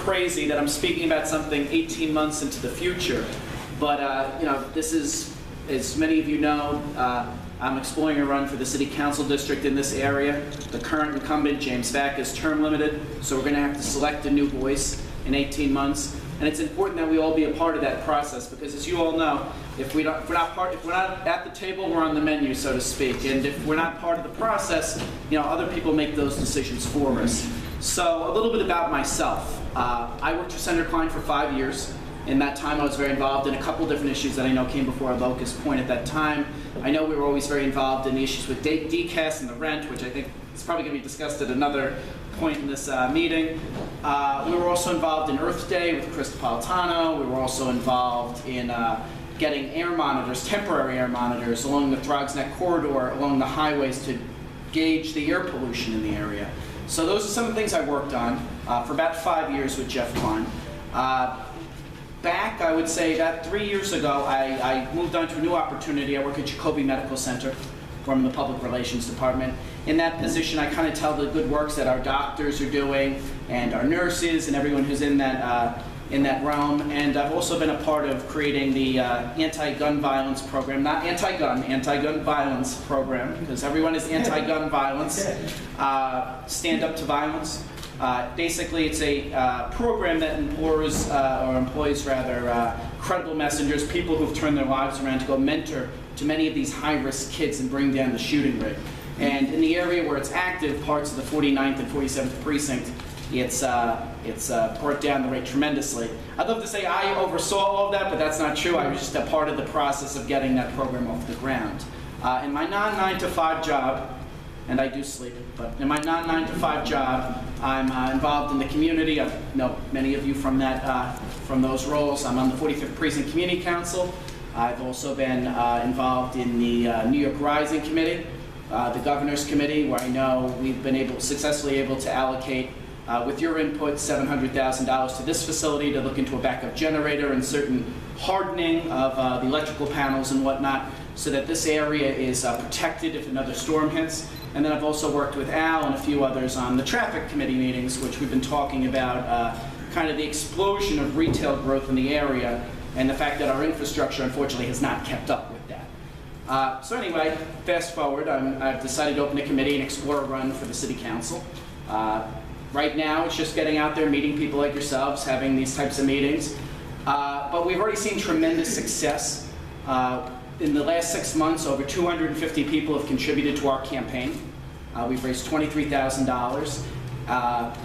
crazy that I'm speaking about something 18 months into the future. But, this is, as many of you know, I'm exploring a run for the City Council District in this area. The current incumbent, James Vack, is term limited, so we're going to have to select a new voice in 18 months. And it's important that we all be a part of that process because, as you all know, if we're not at the table, we're on the menu, so to speak. And if we're not part of the process, other people make those decisions for us. So a little bit about myself. I worked for Senator Klein for 5 years. In that time, I was very involved in a couple different issues that I know came before our locus point at that time. I know we were always very involved in the issues with DCAS and the rent, which I think is probably going to be discussed at another point in this meeting. We were also involved in Earth Day with Chris Napolitano. We were also involved in getting air monitors, temporary air monitors, along the Throgs Neck corridor, along the highways to gauge the air pollution in the area. So those are some of the things I worked on for about 5 years with Jeff Klein. Back, I would say, about 3 years ago, I moved on to a new opportunity. I work at Jacoby Medical Center, where I'm in the Public Relations Department. In that position, I kind of tell the good works that our doctors are doing, and our nurses, and everyone who's in that realm. And I've also been a part of creating the anti-gun violence program, not anti-gun, anti-gun violence program, because everyone is anti-gun violence. Stand Up to Violence. Basically, it's a program that employs credible messengers, people who've turned their lives around to go mentor to many of these high-risk kids and bring down the shooting rate. And in the area where it's active, parts of the 49th and 47th precinct, it's brought down the rate tremendously. I'd love to say I oversaw all of that, but that's not true. I was just a part of the process of getting that program off the ground. In my non-9-to-5 job, and I do sleep, but in my non-9-to-5 job, I'm involved in the community. I know many of you from those roles. I'm on the 45th Precinct Community Council. I've also been involved in the New York Rising Committee, the Governor's Committee, where I know we've been successfully able to allocate, with your input, $700,000 to this facility to look into a backup generator and certain hardening of the electrical panels and whatnot, so that this area is protected if another storm hits. And then I've also worked with Al and a few others on the traffic committee meetings, which we've been talking about kind of the explosion of retail growth in the area and the fact that our infrastructure, unfortunately, has not kept up with that. So anyway, fast forward, I've decided to open a committee and explore a run for the City Council. Right now, it's just getting out there, meeting people like yourselves, having these types of meetings. But we've already seen tremendous success. In the last 6 months, over 250 people have contributed to our campaign. We've raised $23,000.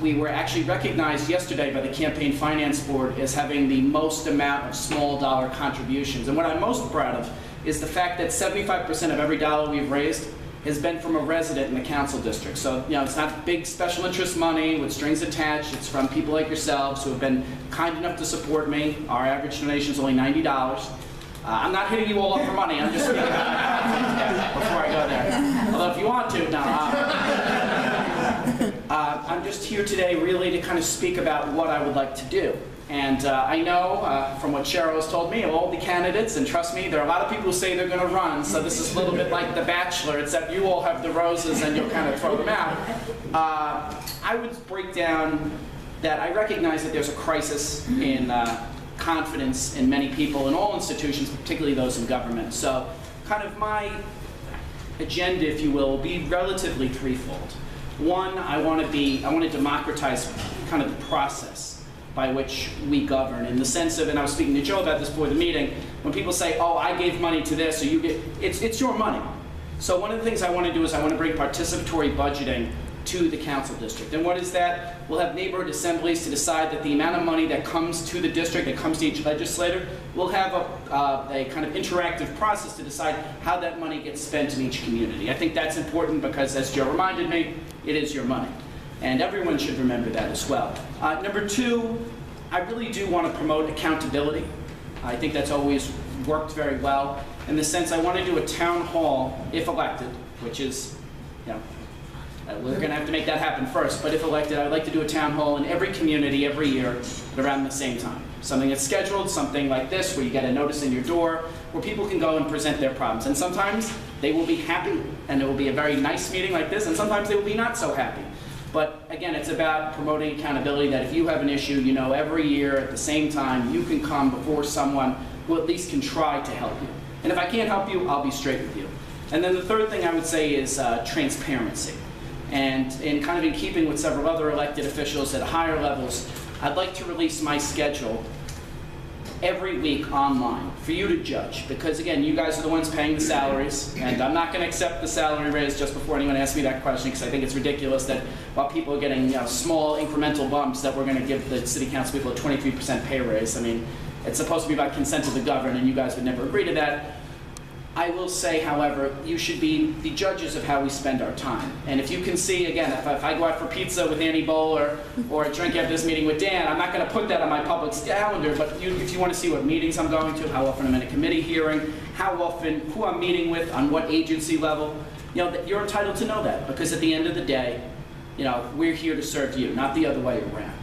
We were actually recognized yesterday by the Campaign Finance Board as having the most amount of small dollar contributions. And what I'm most proud of is the fact that 75% of every dollar we've raised has been from a resident in the council district. So, it's not big special interest money with strings attached. It's from people like yourselves who have been kind enough to support me. Our average donation is only $90. I'm not hitting you all up for money. I'm just speaking about before I go there. Although if you want to, no. I'm just here today really to kind of speak about what I would like to do. And I know from what Cheryl has told me, of all the candidates, and trust me, there are a lot of people who say they're going to run, so this is a little bit like The Bachelor, except you all have the roses and you'll kind of throw them out. I would break down that I recognize that there's a crisis in confidence in many people in all institutions, particularly those in government. So kind of my agenda, if you will be relatively threefold. One, I want to democratize kind of the process by which we govern, in the sense of, and I was speaking to Joe about this before the meeting, when people say, oh, I gave money to this, or you get, it's your money. So one of the things I want to do is I want to bring participatory budgeting to the council district. And what is that? We'll have neighborhood assemblies to decide that the amount of money that comes to the district, that comes to each legislator, we'll have a kind of interactive process to decide how that money gets spent in each community. I think that's important because, as Joe reminded me, it is your money. And everyone should remember that as well. Number two, I really do want to promote accountability. I think that's always worked very well. In the sense, I want to do a town hall, if elected, which is, we're going to have to make that happen first, but if elected, I would like to do a town hall in every community every year at around the same time. Something that's scheduled, something like this, where you get a notice in your door, where people can go and present their problems. And sometimes they will be happy, and it will be a very nice meeting like this, and sometimes they will be not so happy. But again, it's about promoting accountability, that if you have an issue, you know, every year at the same time, you can come before someone who at least can try to help you. And if I can't help you, I'll be straight with you. And then the third thing I would say is transparency. And kind of in keeping with several other elected officials at higher levels, I'd like to release my schedule every week online for you to judge. Because again, you guys are the ones paying the salaries, and I'm not going to accept the salary raise just before anyone asks me that question, because I think it's ridiculous that while people are getting, you know, small incremental bumps, that we're going to give the city council people a 23% pay raise. I mean, it's supposed to be by consent of the governed, and you guys would never agree to that. I will say, however, you should be the judges of how we spend our time. And if you can see, again, if I go out for pizza with Annie Bowl or a drink after this meeting with Dan, I'm not going to put that on my public calendar, but if you want to see what meetings I'm going to, how often I'm in a committee hearing, how often, who I'm meeting with, on what agency level, you know, you're entitled to know that, because at the end of the day, you know, we're here to serve you, not the other way around.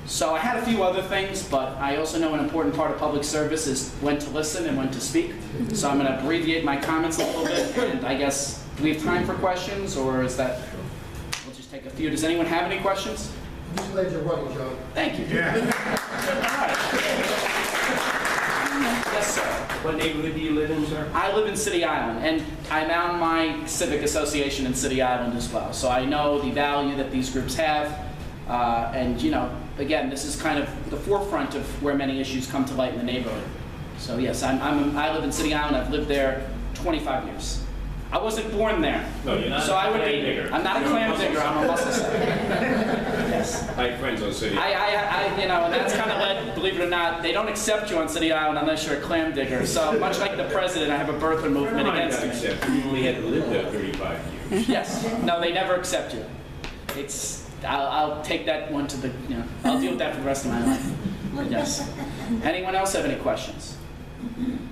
So I had a few other things, but I also know an important part of public service is when to listen and when to speak. So I'm going to abbreviate my comments a little bit, and I guess, do we have time for questions, or is that, we'll just take a few. Does anyone have any questions? These legs are running, John. Thank you. Yeah. All right. Yes, sir. What neighborhood do you live in, sir? I live in City Island, and I'm on my civic association in City Island as well. So I know the value that these groups have, and you know, again, this is kind of the forefront of where many issues come to light in the neighborhood. So yes, I live in City Island. I've lived there 25 years. I wasn't born there. No, you're not so I would a clam be. digger. I'm not a clam digger. I'm a muscle setter. Yes. I have friends on City. You know, and that's kind of led, believe it or not, they don't accept you on City Island unless you're a clam digger. So much like the president, I have a birther movement against me. Except you only had to live there 35 years. Yes. No, they never accept you. I'll take that one to the, you know, I'll deal with that for the rest of my life. Yes. Anyone else have any questions?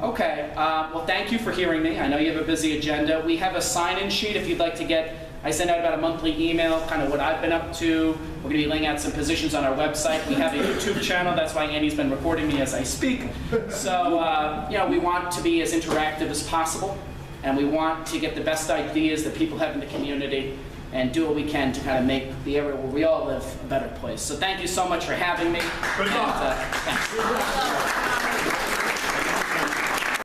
Okay. Well, thank you for hearing me. I know you have a busy agenda. We have a sign-in sheet if you'd like to get. I send out about a monthly email, kind of what I've been up to. We're going to be laying out some positions on our website. We have a YouTube channel. That's why Andy's been recording me as I speak. So, you know, we want to be as interactive as possible, and we want to get the best ideas that people have in the community and do what we can to kind of make the area where we all live a better place. So thank you so much for having me. Good luck. Thanks.